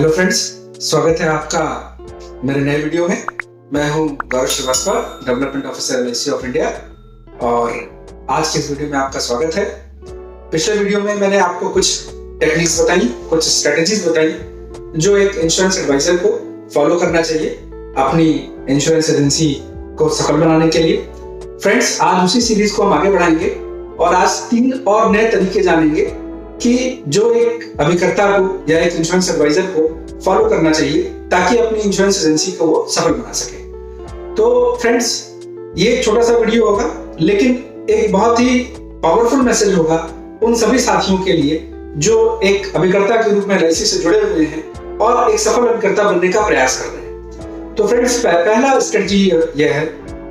Hello friends, स्वागत है आपका मेरे नए वीडियो में। मैं हूं Gaurav Srivastava, development officer LIC of India, और आज के इस वीडियो में आपका स्वागत है। पिछले वीडियो में मैंने आपको कुछ टेक्निक्स बताई, कुछ स्ट्रेटेजीज बताई जो एक इंश्योरेंस एडवाइजर को फॉलो करना चाहिए अपनी इंश्योरेंस एजेंसी को सफल बनाने के लिए। फ्रेंड्स, आज उसी सीरीज को हम आगे बढ़ाएंगे और आज 3 और नए तरीके जानेंगे कि जो एक अभिकर्ता को या एक इंश्योरेंस एडवाइजर को फॉलो करना चाहिए ताकि अपनी इंश्योरेंस एजेंसी को वो सफल बना सके। तो फ्रेंड्स, ये एक छोटा सा वीडियो होगा लेकिन एक बहुत ही पावरफुल मैसेज होगा उन सभी साथियों के लिए जो एक अभिकर्ता के रूप में LIC से जुड़े हुए हैं और एक सफल अभिकर्ता बनने का प्रयास कर रहे हैं। तो फ्रेंड्स, पहला स्ट्रेटजी यह है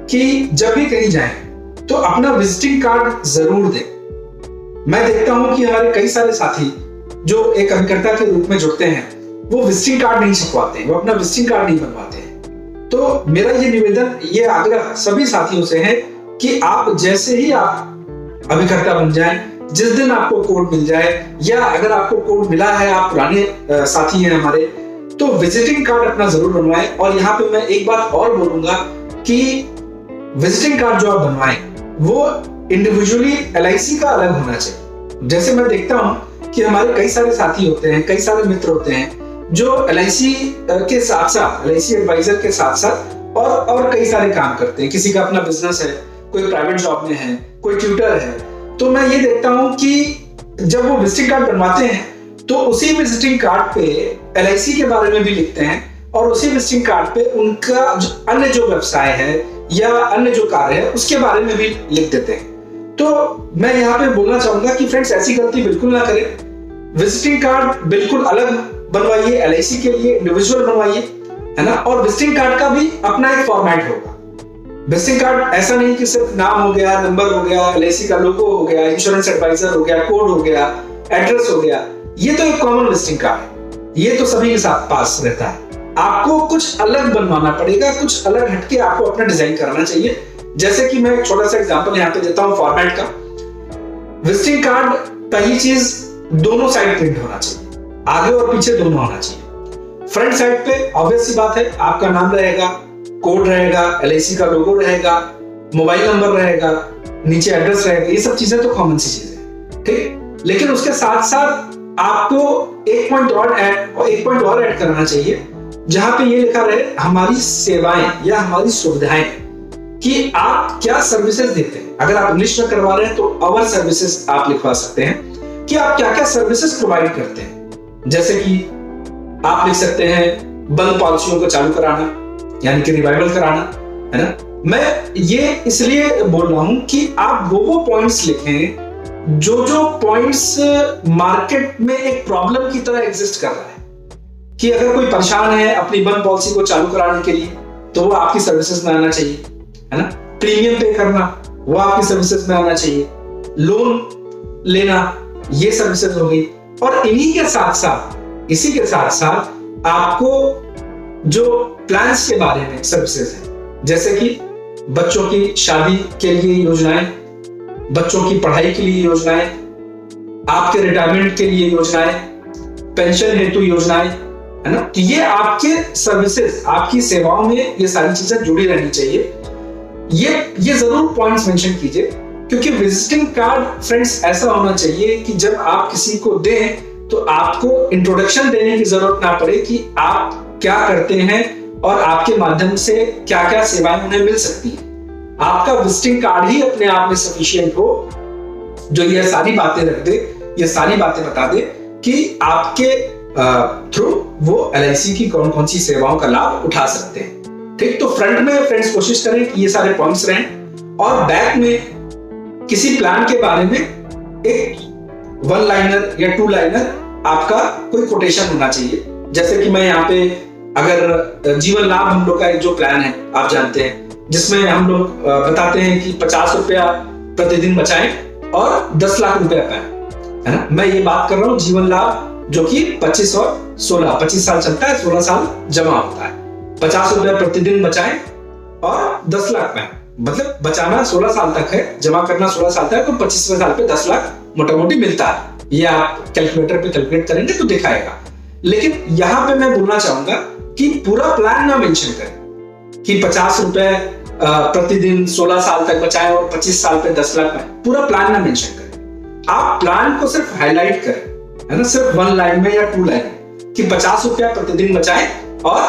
कि जब भी कहीं जाएं तो अपना विजिटिंग कार्ड जरूर दें। मैं देखता हूं कि हमारे कई सारे साथी जो एक अभिकर्ता के रूप में जुड़ते हैं वो विजिटिंग कार्ड नहीं छपवाते, वो अपना विजिटिंग कार्ड नहीं बनवाते हैं। तो मेरा ये निवेदन, ये आग्रह सभी साथियों से है कि आप जैसे ही आप अभिकर्ता बन जाएं, जिस दिन आपको कोड मिल जाए या अगर आपको कोड मिला है, आप पुराने साथी हैं हमारे, तो विजिटिंग कार्ड अपना जरूर बनवाएं। और यहाँ पे मैं एक बात और बोलूंगा कि विजिटिंग कार्ड जो आप बनवाएं वो इंडिविजुअली LIC का अलग होना चाहिए। जैसे मैं देखता हूं कि हमारे कई सारे साथी होते हैं, कई सारे मित्र होते हैं जो LIC के साथ साथ, LIC एडवाइजर के साथ साथ और कई सारे काम करते हैं। किसी का अपना बिजनेस है, कोई प्राइवेट जॉब में है, कोई ट्यूटर है। तो मैं ये देखता हूं कि जब वो विजिटिंग कार्ड बनवाते हैं तो उसी विजिटिंग कार्ड पे LIC के बारे में भी लिखते हैं और उसी विजिटिंग कार्ड पे उनका अन्य जो व्यवसाय है या अन्य जो कार्य है उसके बारे में भी लिख देते हैं। तो मैं यहाँ पे बोलना चाहूंगा कि फ्रेंड्स, ऐसी गलती बिल्कुल ना करें। विजिटिंग कार्ड बिल्कुल अलग बनवाइए, LIC के लिए इंडिविजुअल बनवाइए, है ना। और विजिटिंग कार्ड का भी अपना एक फॉर्मेट होगा। विजिटिंग कार्ड ऐसा नहीं कि सिर्फ नाम हो गया, नंबर हो गया, LIC का लोगो हो गया, इंश्योरेंस एडवाइजर हो गया, कोड हो गया, एड्रेस हो गया। ये तो एक कॉमन विजिटिंग कार्ड है, ये तो सभी के साथ पास रहता है। आपको कुछ अलग बनवाना पड़ेगा, कुछ अलग हटके आपको अपना डिजाइन करना चाहिए। जैसे कि मैं एक छोटा सा एग्जांपल यहाँ पे देता हूँ फॉर्मेट का। विजिटिंग कार्ड, पहली चीज, दोनों साइड प्रिंट होना चाहिए, आगे और पीछे दोनों होना चाहिए। फ्रंट साइड पे ऑब्वियस सी बात है, आपका नाम रहेगा, कोड रहेगा, LIC का लोगो रहेगा, मोबाइल नंबर रहेगा, नीचे एड्रेस रहेगा। ये सब चीजें तो कॉमन सी चीजें हैं, ठीक। लेकिन उसके साथ साथ आपको एक पॉइंट और ऐड करना चाहिए जहां पे ये लिखा रहे हमारी सेवाएं या हमारी सुविधाएं, कि आप क्या सर्विसेज देते हैं। अगर आप इंग्लिश में करवा रहे हैं तो अवर सर्विसेज आप लिखवा सकते हैं कि आप क्या क्या सर्विसेज प्रोवाइड करते हैं। जैसे कि आप लिख सकते हैं बंद पॉलिसियों को चालू कराना, यानी कि रिवाइवल कराना, है ना। मैं ये इसलिए बोल रहा हूं कि आप वो पॉइंट्स लिखें जो पॉइंट्स मार्केट में एक प्रॉब्लम की तरह एग्जिस्ट कर रहा है, कि अगर कोई परेशान है अपनी बंद पॉलिसी को चालू कराने के लिए तो वो आपकी सर्विसेज में आना चाहिए, है ना। प्रीमियम पे करना, वो आपकी सर्विसेज में आना चाहिए। लोन लेना, ये सर्विसेज हो गई। और इसी के साथ साथ आपको जो प्लान्स के बारे में सर्विसेज है, जैसे कि बच्चों की शादी के लिए योजनाएं, बच्चों की पढ़ाई के लिए योजनाएं, आपके रिटायरमेंट के लिए योजनाएं, पेंशन हेतु योजनाएं, है ना। तो ये आपके सर्विसेज, आपकी सेवाओं में ये सारी चीजें जुड़ी रहनी चाहिए। ये जरूर पॉइंट्स मेंशन कीजिए, क्योंकि विजिटिंग कार्ड फ्रेंड्स ऐसा होना चाहिए कि जब आप किसी को दें तो आपको इंट्रोडक्शन देने की जरूरत ना पड़े कि आप क्या करते हैं और आपके माध्यम से क्या क्या सेवाएं उन्हें मिल सकती हैं। आपका विजिटिंग कार्ड ही अपने आप में सफिशिएंट हो, जो ये सारी बातें रख दे, ये सारी बातें बता दे कि आपके थ्रू वो LIC की कौन कौन सी सेवाओं का लाभ उठा सकते हैं, ठीक। तो फ्रंट में फ्रेंड्स कोशिश करें कि ये सारे पॉइंट्स रहें, और बैक में किसी प्लान के बारे में एक 1 लाइनर या 2 लाइनर आपका कोई कोटेशन होना चाहिए। जैसे कि मैं यहाँ पे, अगर जीवन लाभ हम लोग का एक जो प्लान है आप जानते हैं, जिसमें हम लोग बताते हैं कि 50 रुपया प्रतिदिन बचाएं और 10 लाख रुपया पाएं, है ना। मैं ये बात कर रहा हूँ जीवन लाभ, जो कि 25 और 16, 25 साल चलता है, 16 साल जमा होता है। 50 रुपया प्रतिदिन बचाएं और 10 लाख पाएं, मतलब बचाना 16 साल तक है, जमा करना 16 साल तक है, तो 25वें साल पे 10 लाख मोटा मोटी मिलता है। ये आप कैलकुलेटर पे कैलकुलेट करेंगे तो दिखाएगा। लेकिन यहाँ पे मैं बोलना चाहूंगा कि पूरा प्लान ना मेंशन करें कि 50 रुपए प्रतिदिन 16 साल तक बचाएं और 25 साल पे 10 लाख पाएं। पूरा प्लान ना मेंशन करें, आप प्लान को सिर्फ हाईलाइट करें, है ना, सिर्फ 1 लाइन में या 2 लाइन में कि 50 रुपया प्रतिदिन बचाएं और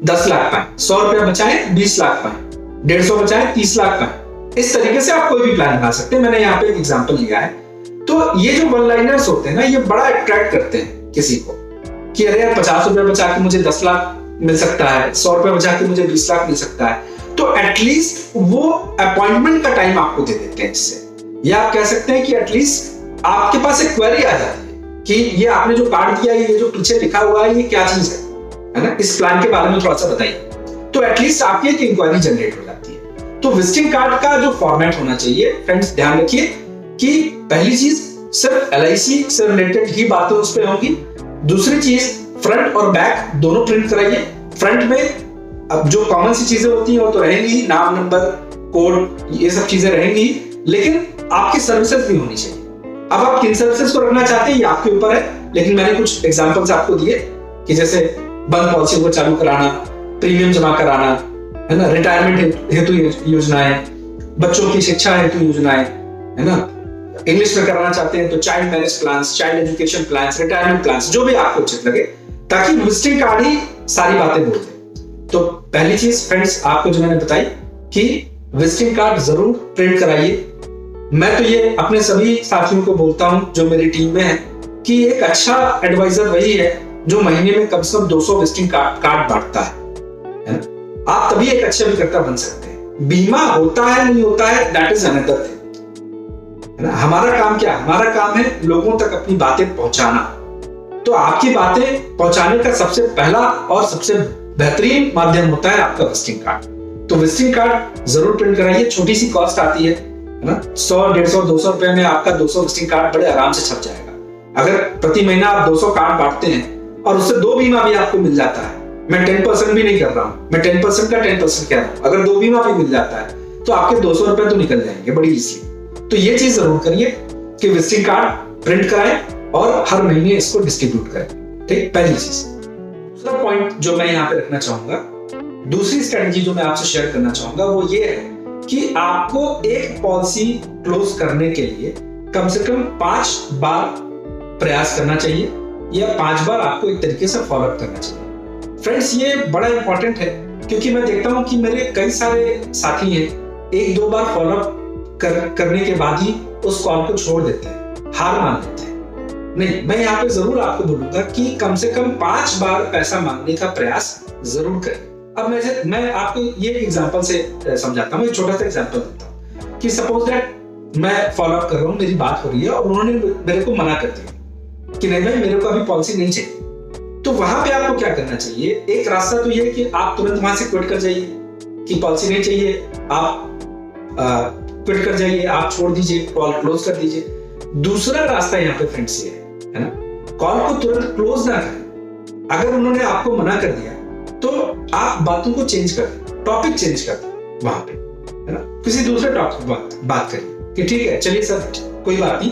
10 लाख पाएं, 100 रुपया बचाएं 20 लाख पाएं, 150 बचाएं 30 लाख पाएं। इस तरीके से आप कोई भी प्लान बना सकते हैं। मैंने यहाँ पे एक एग्जांपल लिया है। तो ये जो वन लाइनर्स होते हैं ना, ये बड़ा अट्रैक्ट करते हैं किसी को कि अरे यार 50 रुपए बचा के मुझे 10 लाख मिल सकता है, 100 रुपए बचा के मुझे 20 लाख मिल सकता है। तो एटलीस्ट वो अपॉइंटमेंट का टाइम आपको दे देते हैं इससे, या आप कह सकते हैं कि एटलीस्ट आपके पास एक क्वेरी आ जाती है कि ये आपने जो कार्ड दिया, ये जो पीछे लिखा हुआ है, ये क्या चीज है ना, इस प्लान के बारे में थोड़ा सा बताइए। तो एटलीस्ट आपकी एक इंक्वायरी जनरेट हो जाती है। तो विजिटिंग कार्ड का जो फॉर्मेट होना चाहिए फ्रेंड्स, ध्यान रखिए कि पहली चीज सिर्फ LIC से रिलेटेड ही बातें उस पे होंगी। दूसरी चीज फ्रंट और बैक दोनों प्रिंट कराइए। फ्रंट में अब जो कॉमन सी चीजें होती हैं वो तो रहेंगी, नाम, नंबर, कोड, ये सब चीजें रहेंगी, लेकिन आपकी सर्विसेज भी होनी चाहिए। अब आप किन सर्विसेज को रखना चाहते हैं ये आपके ऊपर है, लेकिन मैंने कुछ एग्जांपल्स आपको दिए कि जैसे बंद पॉलिसी को चालू कराना, प्रीमियम जमा कराना, है ना, रिटायरमेंट हेतु योजनाएं, बच्चों की शिक्षा हेतु योजनाएं, है ना, इंग्लिश में कराना चाहते हैं तो child marriage plans, child education plans, retirement plans, जो भी आपको उचित लगे, ताकि विजिटिंग कार्ड ही सारी बातें बोल दे। तो पहली चीज फ्रेंड्स आपको जो मैंने बताई कि विजिटिंग कार्ड जरूर प्रिंट कराइए। मैं तो ये अपने सभी साथियों को बोलता हूं जो मेरी टीम में है कि एक अच्छा एडवाइजर वही है जो महीने में कम से कम 200 विजिटिंग कार्ड बांटता है ना। आप तभी एक अच्छे विक्रेता बन सकते हैं। बीमा होता है नहीं होता है, दैट इज अनदर थिंग, है ना। हमारा काम क्या है? हमारा काम है लोगों तक अपनी बातें पहुंचाना। तो आपकी बातें पहुंचाने का सबसे पहला और सबसे बेहतरीन माध्यम होता है आपका विजिटिंग कार्ड। तो विजिटिंग कार्ड जरूर प्रिंट कराइए। छोटी सी कॉस्ट आती है ना, 100, 150, 200 रुपए में आपका 200 विजिटिंग कार्ड बड़े आराम से छप जाएगा। अगर प्रति महीना आप 200 कार्ड बांटते हैं और उससे 2 बीमा भी आपको मिल जाता है, मैं 10% भी नहीं कर रहा हूं, मैं 10% का 10% कह रहा हूं, अगर 2 बीमा भी मिल जाता है तो आपके 200 रुपए तो निकल जाएंगे बड़ी इजीली। तो ये चीज जरूर करिए कि विजिटिंग कार्ड प्रिंट कराएं और हर महीने इसको डिस्ट्रीब्यूट करें। ठीक, पहली चीज। दूसरा पॉइंट जो मैं यहाँ पे रखना चाहूंगा, दूसरी स्ट्रेटजी जो मैं आपसे शेयर करना चाहूंगा वो ये है कि आपको एक पॉलिसी क्लोज करने के लिए कम से कम 5 बार प्रयास करना चाहिए या 5 बार आपको एक तरीके से फॉलो अप करना चाहिए। फ्रेंड्स, ये बड़ा इंपॉर्टेंट है क्योंकि मैं देखता हूं कि मेरे कई सारे साथी हैं 1-2 बार फॉलो अप करने के बाद ही उस कॉल को छोड़ देते हैं, हार मान लेते हैं। नहीं, मैं यहाँ पे जरूर आपको बोलूंगा कि कम से कम 5 बार पैसा मांगने का प्रयास जरूर करें। अब मैं आपको ये एग्जांपल से समझाता हूँ, एक छोटा सा एग्जांपल देता हूँ कि सपोज दैट मैं फॉलो अप कर रहा हूँ, मेरी बात हो रही है और उन्होंने मेरे को मना कर दिया कि नहीं भाई मेरे को अभी पॉलिसी नहीं चाहिए। तो वहां पे आपको क्या करना चाहिए? एक रास्ता तो ये कि आप तुरंत वहां से क्विट कर जाइए कि पॉलिसी नहीं चाहिए, आप क्विट कर जाइए, आप छोड़ दीजिए, कॉल क्लोज कर दीजिए। दूसरा रास्ता यहाँ पे फ्रेंड्स ये है ना, कॉल को तुरंत क्लोज ना करें। अगर उन्होंने आपको मना कर दिया तो आप बातों को चेंज कर दें, टॉपिक चेंज कर दें वहां पे, है ना, किसी दूसरे टॉपिक बात करिए कि ठीक है चलिए सर कोई बात नहीं,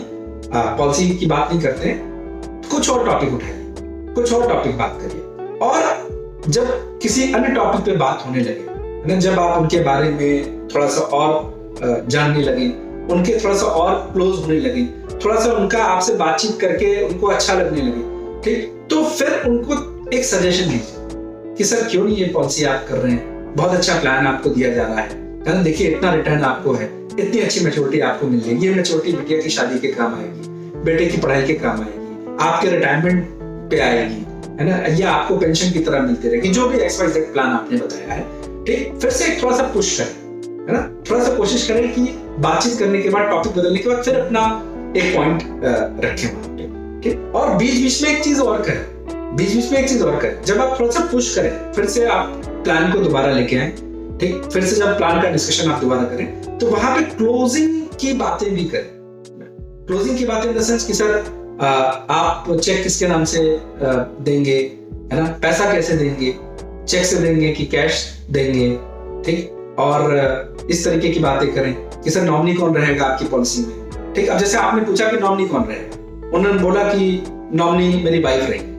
पॉलिसी की बात नहीं करते हैं, कुछ और टॉपिक उठाइए, कुछ और टॉपिक बात करिए। और जब किसी अन्य टॉपिक पे बात होने लगे, जब आप उनके बारे में थोड़ा सा और जानने लगे, उनके थोड़ा सा और क्लोज होने लगे, थोड़ा सा उनका आपसे बातचीत करके उनको अच्छा लगने लगे, ठीक, तो फिर उनको एक सजेशन दीजिए कि सर क्यों नहीं ये पॉलिसी आप कर रहे हैं, बहुत अच्छा प्लान आपको दिया जा रहा है, देखिए इतना रिटर्न आपको है, इतनी अच्छी मैच्योरिटी आपको मिल जाएगी, ये मैच्योरिटी बिटिया की शादी के काम आएगी, बेटे की पढ़ाई के काम आएगी, आपके रिटायरमेंट पे आएगी, है ना, या आपको पेंशन की तरह मिलती रहेगी, जो भी XYZ प्लान आपने बताया है। ठीक, फिर से थोड़ा सा पुश करें, है ना, थोड़ा सा कोशिश करें कि बातचीत करने के बाद, टॉपिक बदलने के बाद फिर अपना एक पॉइंट रखें वहां पे। ठीक, और बीच बीच में एक चीज और करें, जब आप थोड़ा सा पुश करें, फिर से आप प्लान को दोबारा लेके आए, ठीक, फिर से जब प्लान का डिस्कशन आप दोबारा करें तो वहां पे क्लोजिंग की बातें भी करें। क्लोजिंग की बातें इन द सेंस कि सर आप चेक किसके नाम से देंगे, है ना, पैसा कैसे देंगे, चेक से देंगे कि कैश देंगे, ठीक, और इस तरीके की बातें करें कि सर नॉमिनी कौन रहेगा आपकी पॉलिसी में। ठीक, अब जैसे आपने पूछा कि नॉमिनी कौन रहेगा, उन्होंने बोला कि नॉमिनी मेरी वाइफ रहेगी,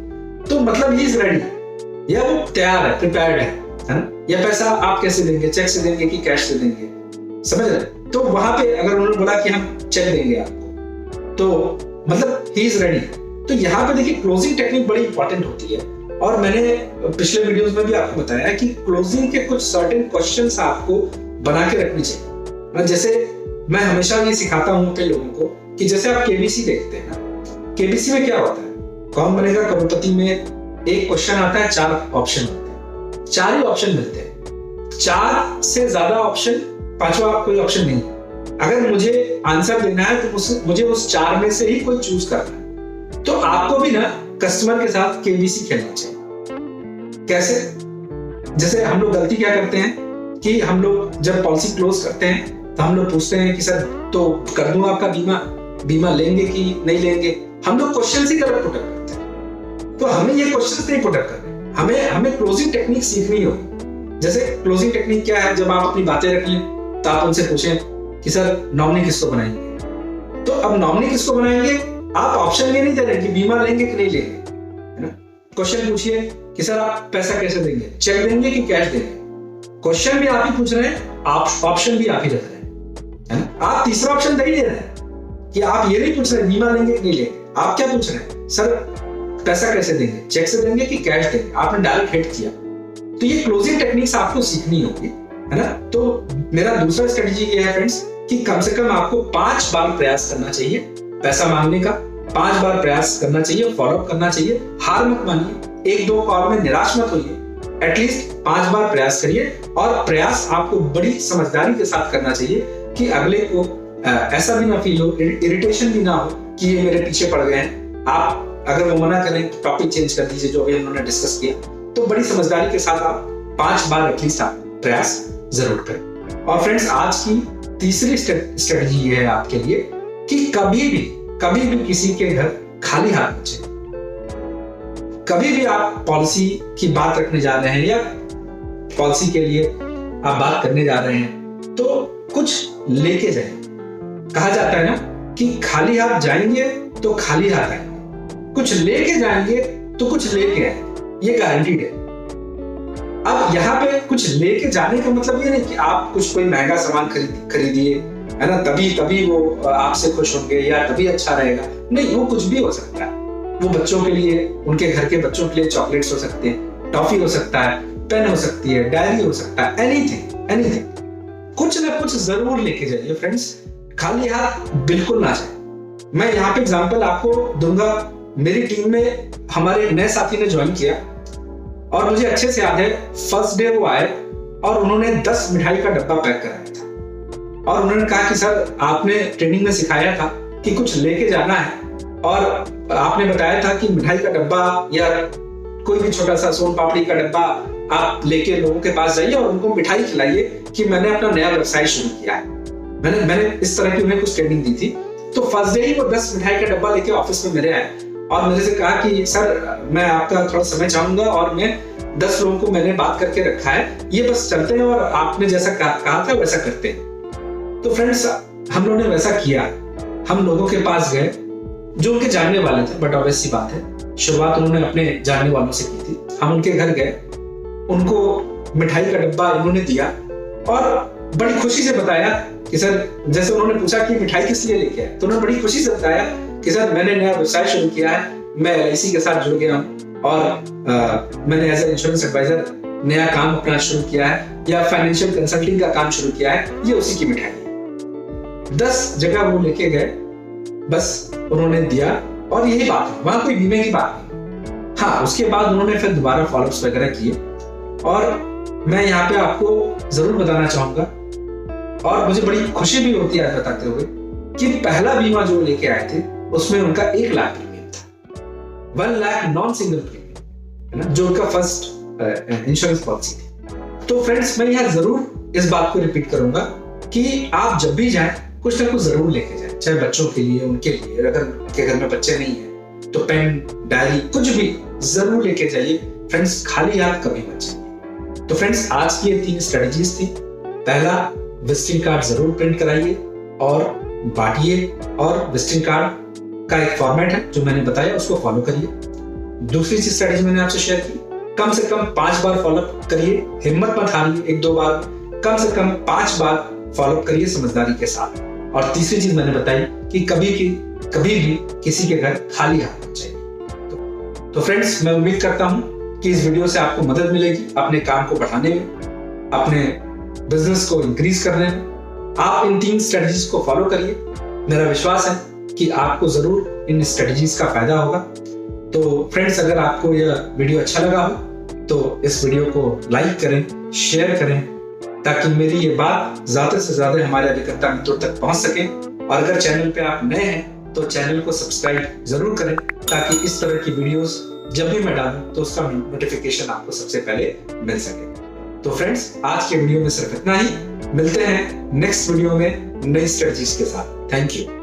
तो मतलब ही इज रेडी, या वो तैयार है, प्रिपेयर्ड है ना। या पैसा आप कैसे देंगे, चेक से देंगे कि कैश से देंगे, समझ रहे। तो वहां पे अगर उन्होंने बोला कि हम चेक देंगे आपको, तो मतलब ही इज रेडी। तो यहाँ पे देखिए क्लोजिंग टेक्निक बड़ी इंपॉर्टेंट होती है, और मैंने पिछले वीडियोस में भी आपको बताया कि क्लोजिंग के कुछ सर्टेन क्वेश्चंस आपको बना के रखनी चाहिए। जैसे मैं हमेशा ये सिखाता हूँ अपने लोगों को कि जैसे आप केबीसी देखते हैं ना, केबीसी में क्या होता है, कौन बनेगा करोड़पति में एक क्वेश्चन आता है, 4 ऑप्शन होते हैं, 4 ही ऑप्शन मिलते हैं, 4 से ज्यादा ऑप्शन, 5वां कोई ऑप्शन नहीं। अगर मुझे आंसर देना है तो मुझे उस 4 में से ही कोई चूज करना है। तो आपको भी ना कस्टमर के साथ केबीसी खेलना चाहिए। कैसे? जैसे हम लोग गलती क्या करते हैं कि हम लोग जब पॉलिसी क्लोज करते हैं तो हम लोग पूछते हैं कि सर तो कर दूं आपका बीमा लेंगे कि नहीं लेंगे। हम लोग क्वेश्चन ही गलत पुट अप करते हैं। तो हमें ये क्वेश्चन नहीं पुट अप करने, हमें क्लोजिंग टेक्निक सीखनी होगी। जैसे क्लोजिंग टेक्निक क्या है, जब आप अपनी बातें रख लें तो आप उनसे पूछें कि सर नॉमिनी किसको बनाएंगे। तो अब नॉमिनी किसको बनाएंगे, आप ऑप्शन ये नहीं दे रहे कि बीमा लेंगे कि नहीं लेंगे, है ना। क्वेश्चन पूछिए कि सर आप पैसा कैसे देंगे, चेक देंगे कि कैश देंगे। क्वेश्चन भी आप ही पूछ रहे हैं, आप ऑप्शन भी आप ही रख रहे हैं, है ना। आप तीसरा ऑप्शन नहीं दे रहे हैं कि आप ये नहीं पूछ रहे बीमा लेंगे कि नहीं लेंगे। आप क्या पूछ रहे हैं, सर पैसा कैसे देंगे, चेक से देंगे कि कैश देंगे। आपने डायरेक्ट हिट किया। तो ये क्लोजिंग टेक्निक्स आपको सीखनी होगी, है ना। तो मेरा दूसरा स्ट्रेटजी ये है फ्रेंड्स कि कम से कम आपको 5 बार प्रयास करना चाहिए पैसा मांगने का, 5 बार प्रयास करना चाहिए, फॉलोअप करना चाहिए। हार मत मानिए, 1-2 कॉल में निराश मत होइए, एटलीस्ट 5 बार प्रयास करिए। और प्रयास आपको बड़ी समझदारी के साथ करना चाहिए कि अगले को ऐसा भी ना फील हो, इरिटेशन भी ना हो कि ये मेरे पीछे पड़ गए हैं। आप अगर वो मना करें तो टॉपिक चेंज कर दीजिए, जो भी उन्होंने डिस्कस किया। तो बड़ी समझदारी के साथ आप 5 बार एटलीस्ट आप प्रयास जरूर करें। और फ्रेंड्स आज की तीसरी स्ट्रेटजी ये है आपके लिए कि कभी भी किसी के घर खाली हाथ मत जाइए। कभी भी आप पॉलिसी की बात रखने जा रहे हैं या पॉलिसी के लिए आप बात करने जा रहे हैं तो कुछ लेके जाइए। कहा जाता है ना कि खाली हाथ जाएंगे तो खाली हाथ आएंगे, कुछ लेके जाएंगे तो कुछ लेके आएंगे, ये गारंटीड है। अब यहाँ पे कुछ लेके जाने का मतलब ये नहीं कि आप कुछ कोई महंगा सामान खरीदिए, है ना, तभी वो आपसे खुश होंगे या तभी अच्छा रहेगा। नहीं, वो कुछ भी हो सकता है। वो बच्चों के लिए, उनके घर के बच्चों के लिए चॉकलेट्स हो सकते हैं, टॉफी हो सकता है, पेन हो सकती है, डायरी हो सकता है, एनीथिंग। कुछ ना कुछ जरूर लेके जाइए फ्रेंड्स, खाली हाथ बिल्कुल ना जाए। मैं यहाँ पे एग्जांपल आपको दूंगा। मेरी टीम में हमारे एक नए साथी ने ज्वाइन किया और मुझे अच्छे से याद है फर्स्ट डे वो आए और उन्होंने 10 मिठाई का डब्बा पैक कराया था। और उन्होंने कहा कि सर आपने ट्रेनिंग में सिखाया था कि कुछ लेके जाना है, और आपने बताया था कि मिठाई का डब्बा या कोई भी छोटा सा सोन पापड़ी का डब्बा आप लेके लोगों के पास जाइए और उनको मिठाई खिलाइए कि मैंने अपना नया व्यवसाय शुरू किया है। मैंने इस तरह की उन्हें कुछ ट्रेनिंग दी थी। तो फर्स्ट डे ही वो 10 मिठाई का डब्बा लेके ऑफिस में मेरे आए और मेरे से कहा कि सर मैं आपका थोड़ा समय चाहूंगा और मैं 10 लोगों को मैंने बात करके रखा है, ये बस चलते हैं और आपने जैसा कहा था वैसा करते हैं। तो फ्रेंड्स हम लोगों ने वैसा किया। हम लोगों के पास गए जो उनके जानने वाले थे, बट ऑब्वियस सी बात है शुरुआत उन्होंने अपने जानने वालों से की थी। हम उनके घर गए, उनको मिठाई का डब्बा इन्होंने दिया और बड़ी खुशी से बताया कि सर, जैसे उन्होंने पूछा कि मिठाई किस लिए लेके आए, तो उन्होंने बड़ी खुशी से बताया कि सर मैंने नया व्यवसाय शुरू किया है, मैं LIC के साथ जुड़ गया हूँ और मैंने एज ए इंश्योरेंस एडवाइजर नया काम अपना शुरू किया है या फाइनेंशियल कंसल्टिंग का काम शुरू किया है, ये उसी की मिठाई है। 10 जगह वो लेके गए, बस उन्होंने दिया और यही बात है, वहां कोई बीमे की बात नहीं। हाँ, उसके बाद उन्होंने फिर दोबारा फॉलोअप्स वगैरह किए और मैं यहाँ पे आपको जरूर बताना चाहूंगा और मुझे बड़ी खुशी भी होती है बताते हुए कि पहला बीमा जो लेके आए थे उसमें उनका 1 लाख प्रीमियम था, 1 लाख नॉन सिंगल प्रीमियम, है ना, जो उनका फर्स्ट इंश्योरेंस पॉलिसी थी। तो फ्रेंड्स मैं यहाँ जरूर इस बात को रिपीट करूंगा कि आप जब भी जाएं कुछ ना कुछ जरूर लेके जाएं, चाहे बच्चों के लिए, उनके लिए, अगर उनके घर में बच्चे नहीं है तो पेन, डायरी, कुछ भी जरूर लेके जाइए फ्रेंड्स, खाली हाथ कभी मत जाइए। तो फ्रेंड्स आज की ये 3 स्ट्रेटजीज थी। पहला, विजिटिंग कार्ड जरूर प्रिंट कराइए और बांटिए, और विजिटिंग कार्ड का एक फॉर्मेट है जो मैंने बताया उसको फॉलो करिए। दूसरी चीज स्ट्रेटेजी मैंने आपसे शेयर की, कम से कम 5 बार फॉलोअप करिए, हिम्मत मत हारिए 1-2 बार, कम से कम 5 बार फॉलोअप करिए समझदारी के साथ। और तीसरी चीज मैंने बताई कि कभी भी किसी के घर खाली हाथ मत जाइए। तो फ्रेंड्स, मैं उम्मीद करता हूं कि इस वीडियो से आपको मदद मिलेगी अपने काम को बढ़ाने में, अपने बिजनेस को इंक्रीज करने में। आप इन 3 स्ट्रेटजीज को फॉलो करिए, मेरा विश्वास है कि आपको जरूर इन स्ट्रेटजीज का फायदा होगा। तो फ्रेंड्स, अगर आपको यह वीडियो अच्छा लगा हो तो इस वीडियो को लाइक करें, शेयर करें, ताकि मेरी ये बात ज्यादा से ज्यादा हमारे अधिकतर मित्रों तक पहुंच सके। और अगर चैनल पे आप नए हैं तो चैनल को सब्सक्राइब जरूर करें, ताकि इस तरह की वीडियोस जब भी मैं डालूं तो उसका नोटिफिकेशन आपको सबसे पहले मिल सके। तो फ्रेंड्स, आज के वीडियो में सिर्फ इतना ही। मिलते हैं नेक्स्ट वीडियो में नई स्ट्रेटजीज के साथ। Thank you.